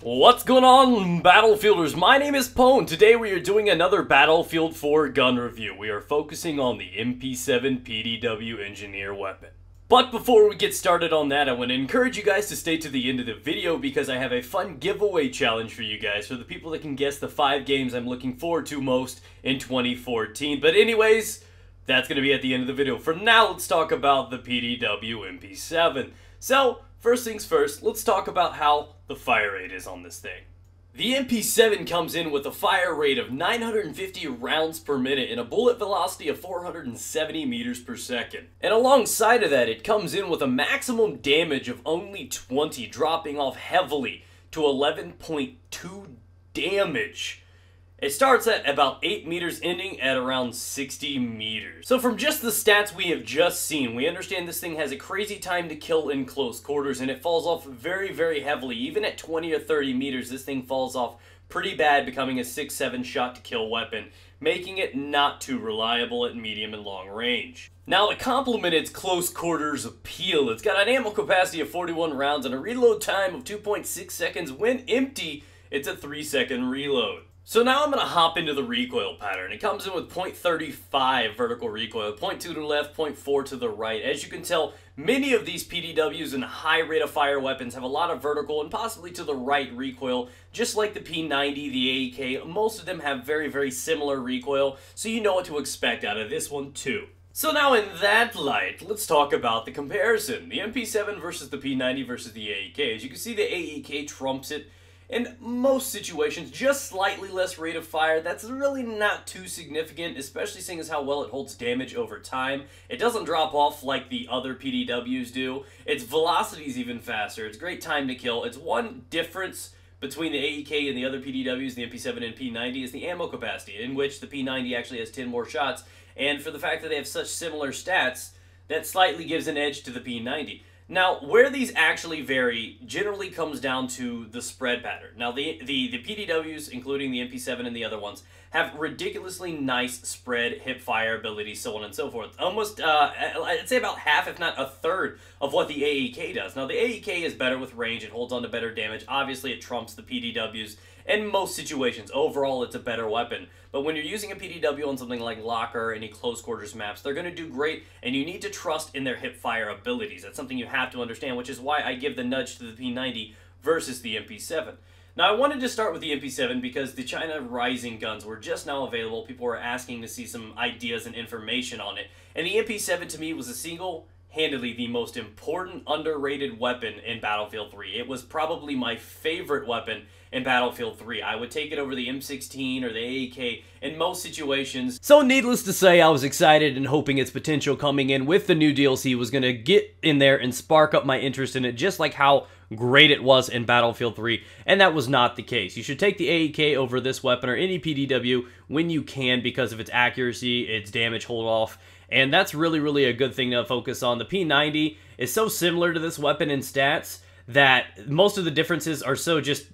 What's going on, Battlefielders? My name is Pone. Today we are doing another Battlefield 4 gun review. We are focusing on the MP7 PDW Engineer weapon. But before we get started on that, I want to encourage you guys to stay to the end of the video because I have a fun giveaway challenge for you guys, for the people that can guess the 5 games I'm looking forward to most in 2014. But anyways, that's going to be at the end of the video. For now, let's talk about the PDW MP7. So, first things first, let's talk about how the fire rate is on this thing. The MP7 comes in with a fire rate of 950 rounds per minute and a bullet velocity of 470 meters per second. And alongside of that, it comes in with a maximum damage of only 20, dropping off heavily to 11.2 damage. It starts at about 8 meters, ending at around 60 meters. So from just the stats we have just seen, we understand this thing has a crazy time to kill in close quarters, and it falls off very, very heavily. Even at 20 or 30 meters, this thing falls off pretty bad, becoming a 6-7 shot to kill weapon, making it not too reliable at medium and long range. Now, to complement its close quarters appeal, it's got an ammo capacity of 41 rounds and a reload time of 2.6 seconds. When empty, it's a 3-second reload. So now I'm going to hop into the recoil pattern. It comes in with 0.35 vertical recoil, 0.2 to the left, 0.4 to the right. As you can tell, many of these PDWs and high rate of fire weapons have a lot of vertical and possibly to the right recoil, just like the P90, the AEK. Most of them have very, very similar recoil, so you know what to expect out of this one too. So now in that light, let's talk about the comparison. The MP7 versus the P90 versus the AEK. As you can see, the AEK trumps it in most situations, just slightly less rate of fire. That's really not too significant, especially seeing as how well it holds damage over time. It doesn't drop off like the other PDWs do. Its velocity is even faster. It's great time to kill. It's one difference between the AEK and the other PDWs, the MP7 and P90, is the ammo capacity, in which the P90 actually has 10 more shots. And for the fact that they have such similar stats, that slightly gives an edge to the P90. Now, where these actually vary generally comes down to the spread pattern. Now, the PDWs, including the MP7 and the other ones, have ridiculously nice spread, hip-fire abilities, so on and so forth. Almost, I'd say about half, if not a third, of what the AEK does. Now, the AEK is better with range. It holds on to better damage. Obviously, it trumps the PDWs in most situations. Overall, it's a better weapon. But when you're using a PDW on something like Locker or any close quarters maps, they're going to do great, and you need to trust in their hip-fire abilities. That's something you have to understand, which is why I give the nudge to the P90 versus the MP7. Now, I wanted to start with the MP7 because the China Rising guns were just now available. People were asking to see some ideas and information on it. And the MP7, to me, was a single-handedly the most important, underrated weapon in Battlefield 3. It was probably my favorite weapon in Battlefield 3. I would take it over the M16 or the AEK in most situations. So needless to say, I was excited and hoping its potential coming in with the new DLC was going to get in there and spark up my interest in it, just like how great it was in Battlefield 3, and that was not the case. You should take the AEK over this weapon or any PDW when you can because of its accuracy, its damage hold off, and that's really, really a good thing to focus on. The P90 is so similar to this weapon in stats that most of the differences are so just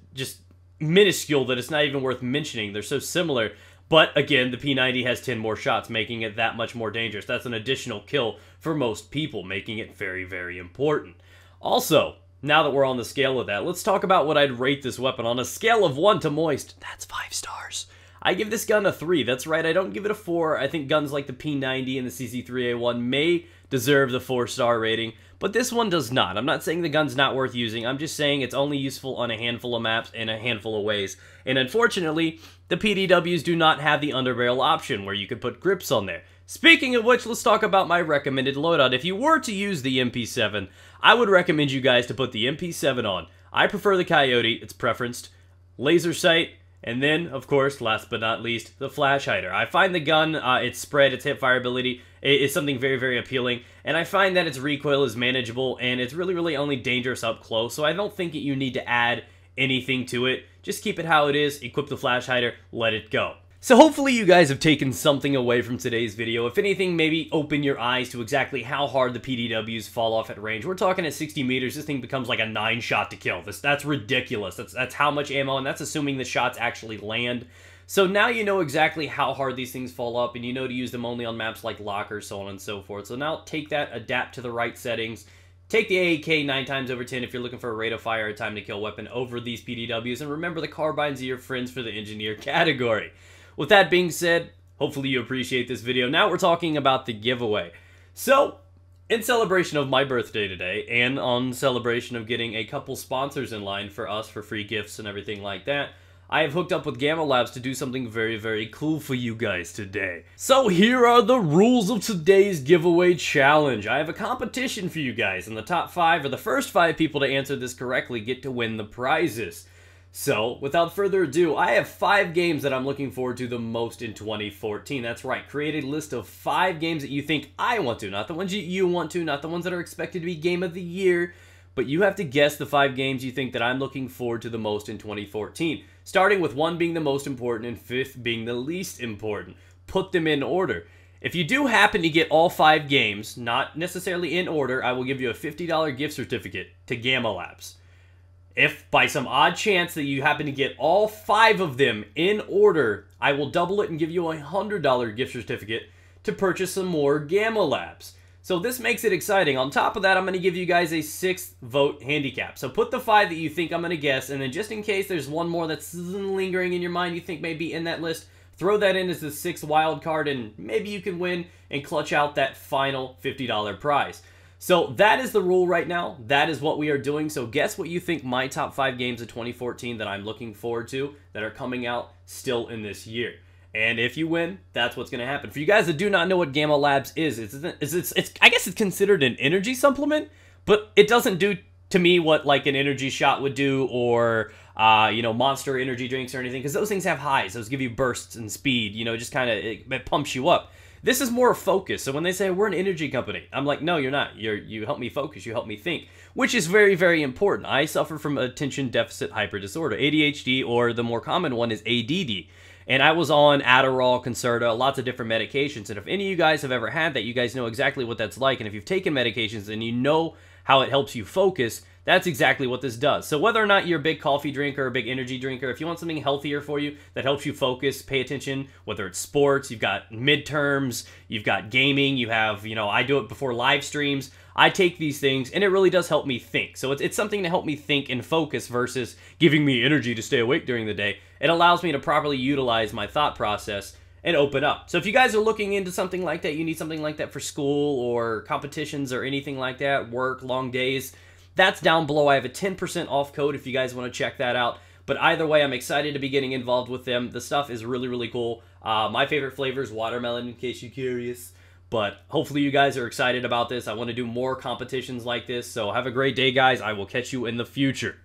minuscule that it's not even worth mentioning. They're so similar. But again, the P90 has 10 more shots, making it that much more dangerous. That's an additional kill for most people, making it very, very important. Also, now that we're on the scale of that, let's talk about what I'd rate this weapon. On a scale of 1 to moist, that's 5 stars. I give this gun a 3. That's right, I don't give it a 4. I think guns like the P90 and the CZ3A1 may deserve the 4-star rating, but this one does not. I'm not saying the gun's not worth using. I'm just saying it's only useful on a handful of maps in a handful of ways. And unfortunately, the PDWs do not have the underbarrel option where you could put grips on there. Speaking of which, let's talk about my recommended loadout. If you were to use the MP7, I would recommend you guys to put the MP7 on. I prefer the Coyote, it's preferenced, laser sight, and then, of course, last but not least, the flash hider. I find the gun, its spread, its hip-fire ability is something very, very appealing, and I find that its recoil is manageable, and it's really, really only dangerous up close, so I don't think you need to add anything to it. Just keep it how it is, equip the flash hider, let it go. So hopefully you guys have taken something away from today's video. If anything, maybe open your eyes to exactly how hard the PDWs fall off at range. We're talking at 60 meters, this thing becomes like a 9-shot to kill. That's ridiculous. That's how much ammo, and that's assuming the shots actually land. So now you know exactly how hard these things fall up, and you know to use them only on maps like Locker, so on and so forth. So now take that, adapt to the right settings, Take the AK 9 times over 10 if you're looking for a rate of fire or time to kill weapon over these PDWs, and remember the carbines are your friends for the engineer category. With that being said, hopefully you appreciate this video. Now we're talking about the giveaway. So, in celebration of my birthday today, and on celebration of getting a couple sponsors in line for us for free gifts and everything like that, I have hooked up with Gamma Labs to do something very, very cool for you guys today. So here are the rules of today's giveaway challenge. I have a competition for you guys, and the top 5 or the first 5 people to answer this correctly get to win the prizes. So, without further ado, I have 5 games that I'm looking forward to the most in 2014. That's right, create a list of 5 games that you think I want to, not the ones you want to, not the ones that are expected to be Game of the Year, but you have to guess the 5 games you think that I'm looking forward to the most in 2014. Starting with 1 being the most important and 5th being the least important. Put them in order. If you do happen to get all 5 games, not necessarily in order, I will give you a $50 gift certificate to Gamma Labs. If by some odd chance that you happen to get all 5 of them in order, I will double it and give you a $100 gift certificate to purchase some more Gamma Labs. So this makes it exciting. On top of that, I'm going to give you guys a 6th vote handicap. So put the 5 that you think I'm going to guess, and then just in case there's one more that's lingering in your mind you think may be in that list, throw that in as the 6th wild card, and maybe you can win and clutch out that final $50 prize. So that is the rule right now. That is what we are doing. So guess what you think my top 5 games of 2014 that I'm looking forward to that are coming out still in this year. And if you win, that's what's going to happen. For you guys that do not know what Gamma Labs is, I guess it's considered an energy supplement, but it doesn't do to me what like an energy shot would do, or you know, Monster energy drinks or anything, because those things have highs. Those give you bursts and speed. You know, just kind of it pumps you up. This is more focus. So when they say we're an energy company, I'm like, no, you're not. You help me focus. You help me think, which is very, very important. I suffer from attention deficit hyper disorder, ADHD, or the more common one is ADD. And I was on Adderall, Concerta, lots of different medications. And if any of you guys have ever had that, you guys know exactly what that's like. And if you've taken medications and you know how it helps you focus, that's exactly what this does. So whether or not you're a big coffee drinker or a big energy drinker, if you want something healthier for you that helps you focus, pay attention, whether it's sports, you've got midterms, you've got gaming, you have, you know, I do it before live streams. I take these things, and it really does help me think. So it's something to help me think and focus versus giving me energy to stay awake during the day. It allows me to properly utilize my thought process and open up. So if you guys are looking into something like that, you need something like that for school or competitions or anything like that, work, long days, that's down below. I have a 10% off code if you guys want to check that out. But either way, I'm excited to be getting involved with them. The stuff is really, really cool. My favorite flavor is watermelon, in case you're curious. But hopefully you guys are excited about this. I want to do more competitions like this. So have a great day, guys. I will catch you in the future.